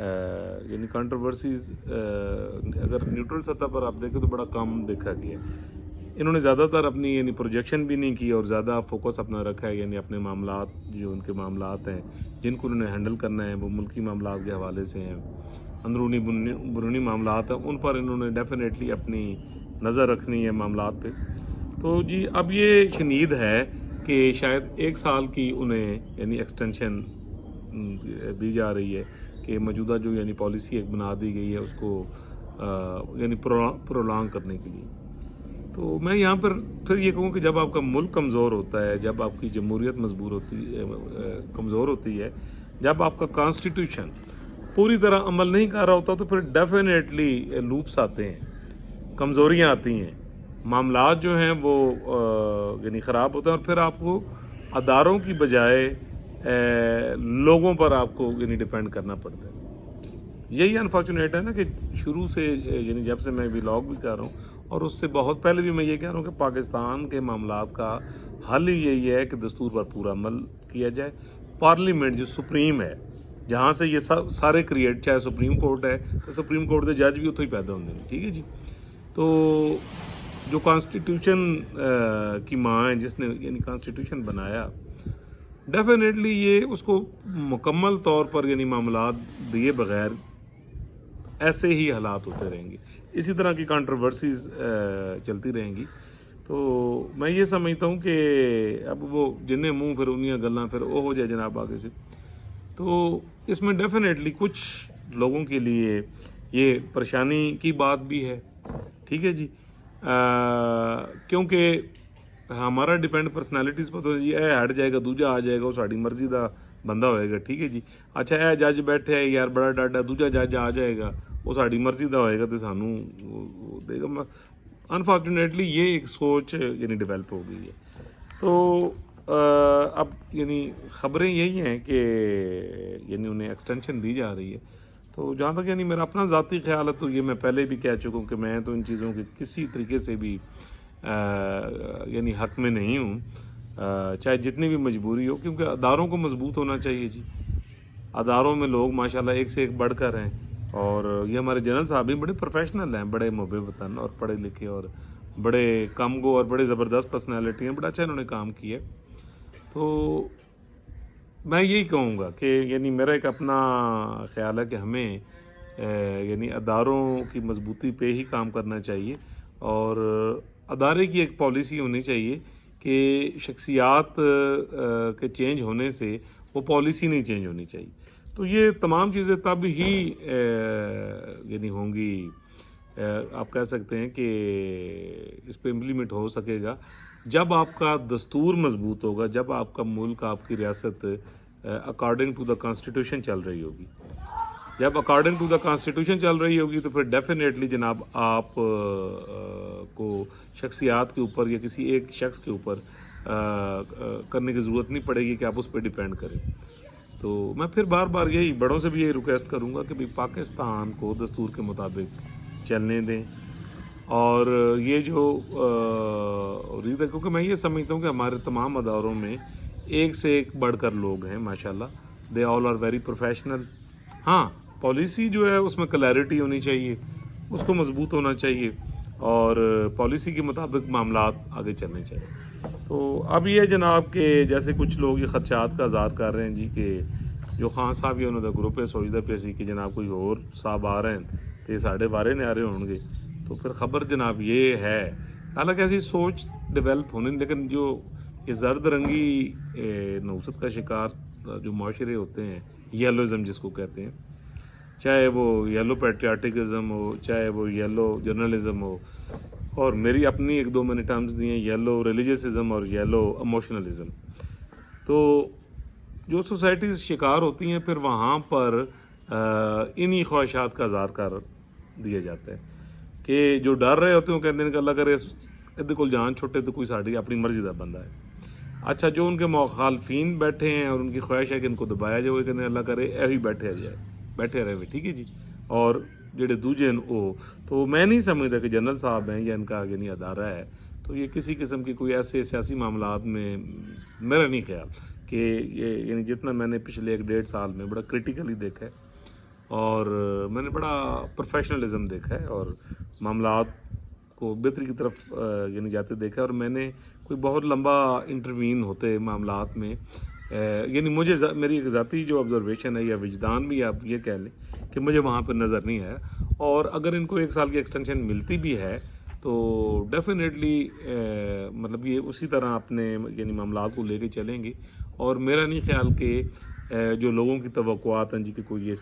یعنی کنٹروورسیز اگر نیوٹرل سطح پر آپ دیکھیں تو بڑا کم دیکھا گیا ہے. انہوں نے زیادہ تر اپنی یعنی پروجیکشن بھی نہیں کی اور زیادہ فوکس اپنا رکھا ہے یعنی اپنے معاملات جو ان کے معاملات ہیں جن کو انہوں نے ہینڈل کرنا ہے وہ ملکی معاملات کے حوالے سے ہیں, اندرونی بیرونی معاملات ہیں, ان پر انہوں نے ڈیفینیٹلی اپنی نظر رکھنی ہے معاملات پہ. تو جی اب یہ شنید ہے کہ شاید 1 سال کی انہیں یعنی ایکسٹینشن دی جا رہی ہے کہ موجودہ جو یعنی پالیسی ایک بنا دی گئی ہے اس کو یعنی پرولانگ کرنے کے لیے. تو میں یہاں پر پھر یہ کہوں کہ جب آپ کا ملک کمزور ہوتا ہے, جب آپ کی جمہوریت کمزور ہوتی ہے, جب آپ کا کانسٹیٹیوشن پوری طرح عمل نہیں کر رہا ہوتا تو پھر ڈیفینیٹلی لوپس آتے ہیں, کمزوریاں آتی ہیں, معاملات جو ہیں وہ یعنی خراب ہوتے ہیں اور پھر آپ کو اداروں کی بجائے لوگوں پر آپ کو یعنی ڈیپینڈ کرنا پڑتا ہے. یہی انفارچونیٹ ہے نا کہ شروع سے یعنی جب سے میں ولاگ بھی کر رہا ہوں اور اس سے بہت پہلے بھی میں یہ کہہ رہا ہوں کہ پاکستان کے معاملات کا حل ہی یہی ہے کہ دستور پر پورا عمل کیا جائے. پارلیمنٹ جو سپریم ہے جہاں سے یہ سارے کریٹ, چاہے سپریم کورٹ ہے تو سپریم کورٹ کے جج بھی اتوں ہی پیدا ہوتے ہیں, ٹھیک ہے جی. تو جو کانسٹیٹیوشن کی ماں ہے جس نے یعنی کانسٹیٹیوشن بنایا, ڈیفینیٹلی یہ اس کو مکمل طور پر یعنی معاملات دیے بغیر ایسے ہی حالات ہوتے رہیں گے, اسی طرح کی کنٹروورسیز چلتی رہیں گی. تو میں یہ سمجھتا ہوں کہ اب وہ جنہیں منہ پھر انیاں گلاں پھر وہ ہو جائے جناب آگے سے. تو اس میں ڈیفینیٹلی کچھ لوگوں کے لیے یہ پریشانی کی بات بھی ہے, ٹھیک ہے جی, کیونکہ ہمارا ڈیپینڈ پرسنالٹیز پر تو جی اے ہٹ جائے گا دوجا آ جائے گا وہ ساڑی مرضی دا بندہ ہوئے گا, ٹھیک ہے جی. اچھا اے جج بیٹھے ہے یار بڑا ڈاڈا, دوجا جج آ جائے گا وہ ساڑی مرضی دا ہوئے گا تو سانوں دے گا. انفارچونیٹلی یہ ایک سوچ یعنی ڈیولپ ہو گئی ہے. تو اب یعنی خبریں یہی ہیں کہ یعنی انہیں ایکسٹینشن دی جا رہی ہے. تو جہاں تک یعنی میرا اپنا ذاتی خیال ہے تو یہ میں پہلے بھی کہہ چکا ہوں کہ میں تو ان چیزوں کے کسی طریقے سے بھی یعنی حق میں نہیں ہوں, چاہے جتنی بھی مجبوری ہو, کیونکہ اداروں کو مضبوط ہونا چاہیے جی. اداروں میں لوگ ماشاءاللہ ایک سے ایک بڑھ کر ہیں اور یہ ہمارے جنرل صاحب بھی بڑے پروفیشنل ہیں, بڑے محب وطن اور پڑھے لکھے اور بڑے کم گو اور بڑے زبردست پرسنالٹی ہیں, بڑا اچھا انہوں نے کام کیا. تو میں یہی کہوں گا کہ یعنی میرا ایک اپنا خیال ہے کہ ہمیں یعنی اداروں کی مضبوطی پہ ہی کام کرنا چاہیے اور ادارے کی ایک پالیسی ہونی چاہیے کہ شخصیات کے چینج ہونے سے وہ پالیسی نہیں چینج ہونی چاہیے. تو یہ تمام چیزیں تب ہی یعنی ہوں گی, آپ کہہ سکتے ہیں کہ اس پہ امپلیمنٹ ہو سکے گا جب آپ کا دستور مضبوط ہوگا, جب آپ کا ملک, آپ کی ریاست اکارڈنگ ٹو دا کانسٹیٹیوشن چل رہی ہوگی. جب اکارڈنگ ٹو دا کانسٹیٹیوشن چل رہی ہوگی تو پھر ڈیفینیٹلی جناب آپ کو شخصیات کے اوپر یا کسی ایک شخص کے اوپر کرنے کی ضرورت نہیں پڑے گی کہ آپ اس پہ ڈیپینڈ کریں. تو میں پھر بار بار یہی بڑوں سے بھی یہی ریکویسٹ کروں گا کہ بھئی پاکستان کو دستور کے مطابق چلنے دیں. اور یہ جو ریت ہے, کیونکہ میں یہ سمجھتا ہوں کہ ہمارے تمام اداروں میں ایک سے ایک بڑھ کر لوگ ہیں ماشاءاللہ, دے آل آر ویری پروفیشنل. ہاں پالیسی جو ہے اس میں کلیئرٹی ہونی چاہیے, اس کو مضبوط ہونا چاہیے اور پالیسی کے مطابق معاملات آگے چلنے چاہیے. تو اب یہ جناب کہ جیسے کچھ لوگ یہ خدشات کا اظہار کر رہے ہیں جی کہ جو خان صاحب یہ انہوں نے گروپ ہے سوچتا پہ سی کہ جناب کوئی اور صاحب آ رہے ہیں تو یہ ساڑھے بارے نے آ رہے ہوں گے. تو پھر خبر جناب یہ ہے, حالانکہ ایسی سوچ ڈیولپ ہونے, لیکن جو یہ زرد رنگی نوست کا شکار جو معاشرے ہوتے ہیں, یلوازم جس کو کہتے ہیں, چاہے وہ یلو پیٹریاٹکزم ہو, چاہے وہ یلو جرنلزم ہو, اور میری اپنی ایک دو میں نے ٹرمز دی ہیں یلو ریلیجیسزم اور یلو ایموشنلزم. تو جو سوسائٹیز شکار ہوتی ہیں پھر وہاں پر انہی خواہشات کا اظہار کر دیا جاتا ہے کہ جو ڈر رہے ہوتے ہیں وہ کہتے ہیں کہ اللہ کرے ادھر کو جان چھوٹے تو کوئی ساڑھی اپنی مرضی کا بندہ ہے. اچھا جو ان کے مخالفین بیٹھے ہیں اور ان کی خواہش ہے کہ ان کو دبایا جائے, وہ کہتے ہیں اللہ کرے ایوی بیٹھے رہے ہوئے, ٹھیک ہے جی. اور جڑے دوجے وہ تو میں نہیں سمجھتا کہ جنرل صاحب ہیں یا ان کا یعنی ادارہ ہے تو یہ کسی قسم کی کوئی ایسے سیاسی معاملات میں میرا نہیں خیال کہ یہ یعنی جتنا میں نے پچھلے 1-1.5 سال میں بڑا کرٹیکلی دیکھا ہے اور میں نے بڑا پروفیشنلزم دیکھا ہے اور معاملات کو بہتری کی طرف یعنی جاتے دیکھا ہے، اور میں نے کوئی بہت لمبا انٹروین ہوتے معاملات میں یعنی مجھے میری ایک ذاتی جو آبزرویشن ہے یا وجدان بھی آپ یہ کہہ لیں کہ مجھے وہاں پہ نظر نہیں ہے، اور اگر ان کو 1 سال کی ایکسٹینشن ملتی بھی ہے تو ڈیفینیٹلی مطلب یہ اسی طرح اپنے یعنی معاملات کو لے کے چلیں گے، اور میرا نہیں خیال کہ جو لوگوں کی توقعات ہیں جی کہ کوئی یہ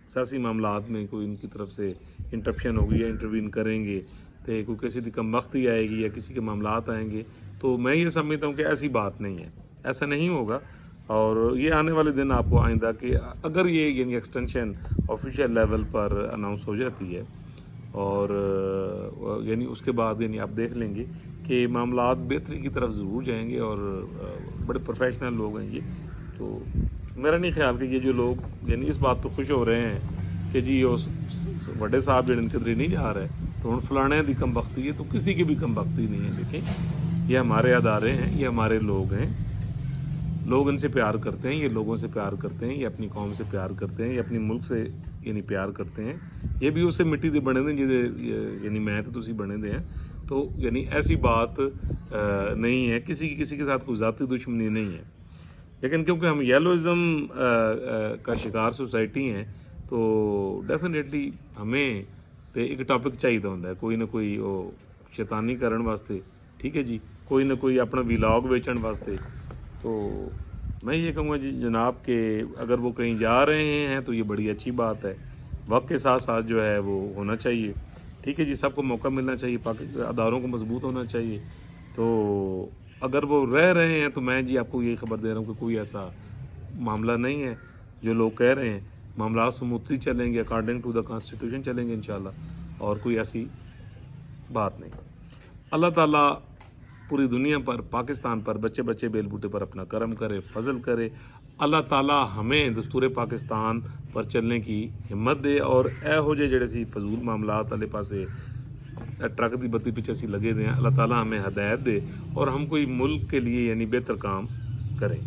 سیاسی معاملات میں کوئی ان کی طرف سے انٹرپشن ہوگی یا انٹروین کریں گے تو کوئی کسی کی کم بختی آئے گی یا کسی کے معاملات آئیں گے، تو میں یہ سمجھتا ہوں کہ ایسی بات نہیں ہے، ایسا نہیں ہوگا۔ اور یہ آنے والے دن آپ کو آئندہ کہ اگر یہ یعنی ایکسٹینشن آفیشیل لیول پر اناؤنس ہو جاتی ہے اور یعنی اس کے بعد یعنی آپ دیکھ لیں گے کہ معاملات بہتری کی طرف ضرور جائیں گے، اور بڑے پروفیشنل لوگ ہیں یہ، تو میرا نہیں خیال کہ یہ جو لوگ یعنی اس بات پہ خوش ہو رہے ہیں کہ جی اس بڑے صاحب جڑے ان کے ادھر نہیں جا رہے تو ہن فلانے دی کم بختی ہے، تو کسی کی بھی کم بختی نہیں ہے۔ دیکھیں یہ ہمارے ادارے ہیں، یہ ہمارے لوگ ہیں، لوگ ان سے پیار کرتے ہیں، یہ لوگوں سے پیار کرتے ہیں، یہ اپنی قوم سے پیار کرتے ہیں، یہ اپنی ملک سے یعنی پیار کرتے ہیں، یہ بھی اسے مٹی دے بنے دیں یعنی میں تو تسی بنے دے ہیں، تو یعنی ایسی بات نہیں ہے، کسی کے ساتھ کوئی ذاتی دشمنی نہیں ہے، لیکن کیونکہ ہم یلوازم کا شکار سوسائٹی ہیں تو ڈیفینیٹلی ہمیں تے ایک ٹاپک چاہیے ہوتا ہے، کوئی نہ کوئی وہ شیطانی کرن واسطے، ٹھیک ہے جی، کوئی نہ کوئی اپنا ویلاگ بیچن واسطے۔ تو میں یہ کہوں گا جی جناب کہ اگر وہ کہیں جا رہے ہیں تو یہ بڑی اچھی بات ہے، وقت کے ساتھ ساتھ جو ہے وہ ہونا چاہیے، ٹھیک ہے جی، سب کو موقع ملنا چاہیے، اداروں کو مضبوط ہونا چاہیے۔ تو اگر وہ رہ رہے ہیں تو میں جی آپ کو یہ خبر دے رہا ہوں کہ کوئی ایسا معاملہ نہیں ہے جو لوگ کہہ رہے ہیں، معاملات سموتھلی چلیں گے، اکارڈنگ ٹو دا کانسٹیٹیوشن چلیں گے انشاءاللہ، اور کوئی ایسی بات نہیں۔ اللہ تعالیٰ پوری دنیا پر، پاکستان پر، بچے بچے بیل بوٹے پر اپنا کرم کرے، فضل کرے۔ اللہ تعالیٰ ہمیں دستور پاکستان پر چلنے کی ہمت دے، اور اے ہو جڑے سی فضول معاملات والے پاسے ٹرک دی بتی پیچھے سی لگے دیں، اللہ تعالیٰ ہمیں ہدایت دے اور ہم کوئی ملک کے لیے یعنی بہتر کام کریں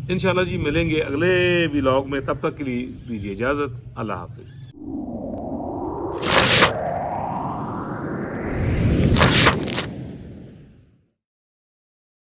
انشاءاللہ جی۔ ملیں گے اگلے ولاگ میں، تب تک کے لیے دیجیے اجازت، اللہ حافظ۔